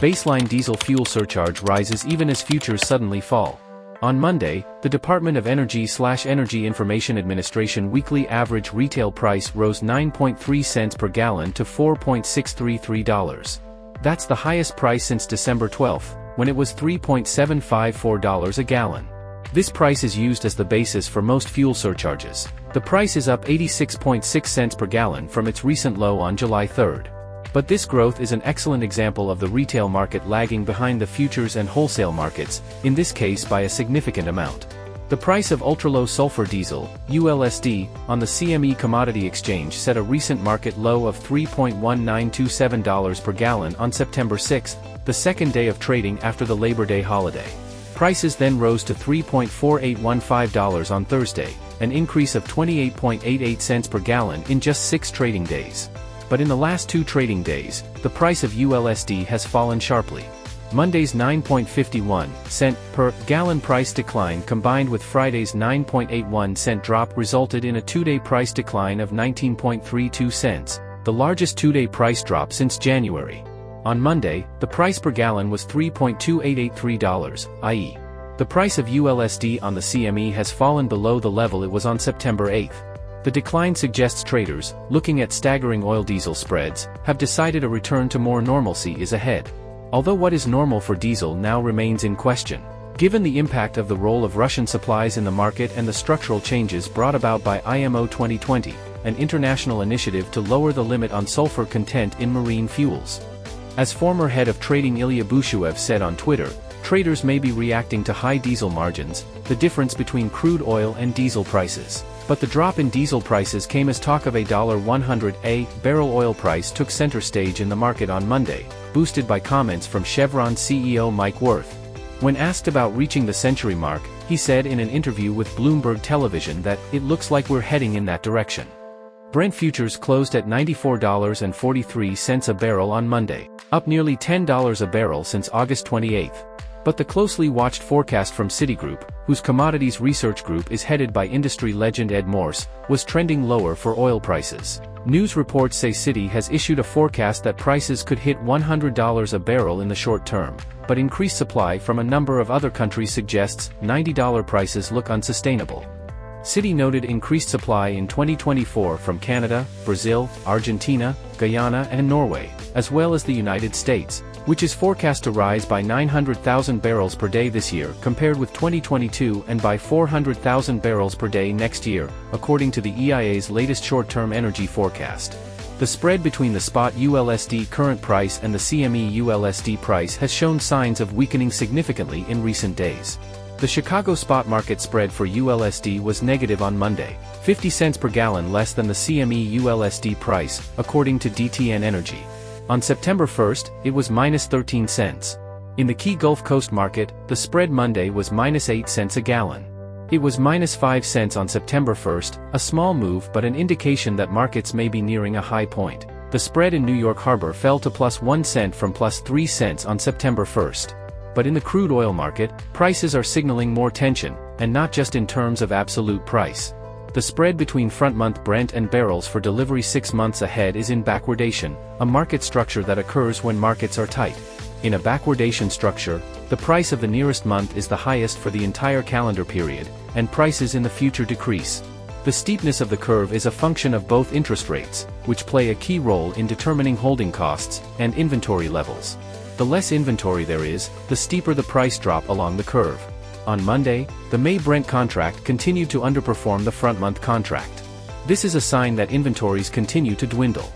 Baseline diesel fuel surcharge rises even as futures suddenly fall. On Monday, the Department of Energy/Energy Information Administration weekly average retail price rose 9.3 cents per gallon to $4.633. That's the highest price since December 12, when it was $3.754 a gallon. This price is used as the basis for most fuel surcharges. The price is up 86.6 cents per gallon from its recent low on July 3. But this growth is an excellent example of the retail market lagging behind the futures and wholesale markets, in this case by a significant amount. The price of ultra-low sulfur diesel, ULSD, on the CME Commodity Exchange set a recent market low of $3.1927 per gallon on September 6, the second day of trading after the Labor Day holiday. Prices then rose to $3.4815 on Thursday, an increase of 28.88 cents per gallon in just 6 trading days. But in the last 2 trading days, the price of ULSD has fallen sharply. Monday's 9.51 cent per gallon price decline combined with Friday's 9.81 cent drop resulted in a 2-day price decline of 19.32 cents, the largest 2-day price drop since January. On Monday, the price per gallon was $3.2883, i.e., the price of ULSD on the CME has fallen below the level it was on September 8. The decline suggests traders, looking at staggering oil-diesel spreads, have decided a return to more normalcy is ahead. Although what is normal for diesel now remains in question. Given the impact of the role of Russian supplies in the market and the structural changes brought about by IMO 2020, an international initiative to lower the limit on sulfur content in marine fuels. As former head of trading Ilya Bushev said on Twitter, traders may be reacting to high diesel margins, the difference between crude oil and diesel prices. But the drop in diesel prices came as talk of a $100 a barrel oil price took center stage in the market on Monday, boosted by comments from Chevron CEO Mike Wirth. When asked about reaching the century mark, he said in an interview with Bloomberg Television that it looks like we're heading in that direction. Brent futures closed at $94.43 a barrel on Monday, up nearly $10 a barrel since August 28. But the closely watched forecast from Citigroup, whose commodities research group is headed by industry legend Ed Morse, was trending lower for oil prices. News reports say Citi has issued a forecast that prices could hit $100 a barrel in the short term, but increased supply from a number of other countries suggests $90 prices look unsustainable. Citi noted increased supply in 2024 from Canada, Brazil, Argentina, Guyana and Norway, as well as the United States, which is forecast to rise by 900,000 barrels per day this year compared with 2022 and by 400,000 barrels per day next year, according to the EIA's latest short-term energy forecast. The spread between the spot ULSD current price and the CME ULSD price has shown signs of weakening significantly in recent days. The Chicago spot market spread for ULSD was negative on Monday, 50 cents per gallon less than the CME ULSD price, according to DTN Energy. On September 1, it was minus 13 cents. In the key Gulf Coast market, the spread Monday was minus 8 cents a gallon. It was minus 5 cents on September 1, a small move but an indication that markets may be nearing a high point. The spread in New York Harbor fell to plus 1 cent from plus 3 cents on September 1. But in the crude oil market, prices are signaling more tension, and not just in terms of absolute price. The spread between front-month Brent and barrels for delivery 6 months ahead is in backwardation, a market structure that occurs when markets are tight. In a backwardation structure, the price of the nearest month is the highest for the entire calendar period, and prices in the future decrease. The steepness of the curve is a function of both interest rates, which play a key role in determining holding costs, and inventory levels. The less inventory there is, the steeper the price drop along the curve. On Monday, the May Brent contract continued to underperform the front-month contract. This is a sign that inventories continue to dwindle.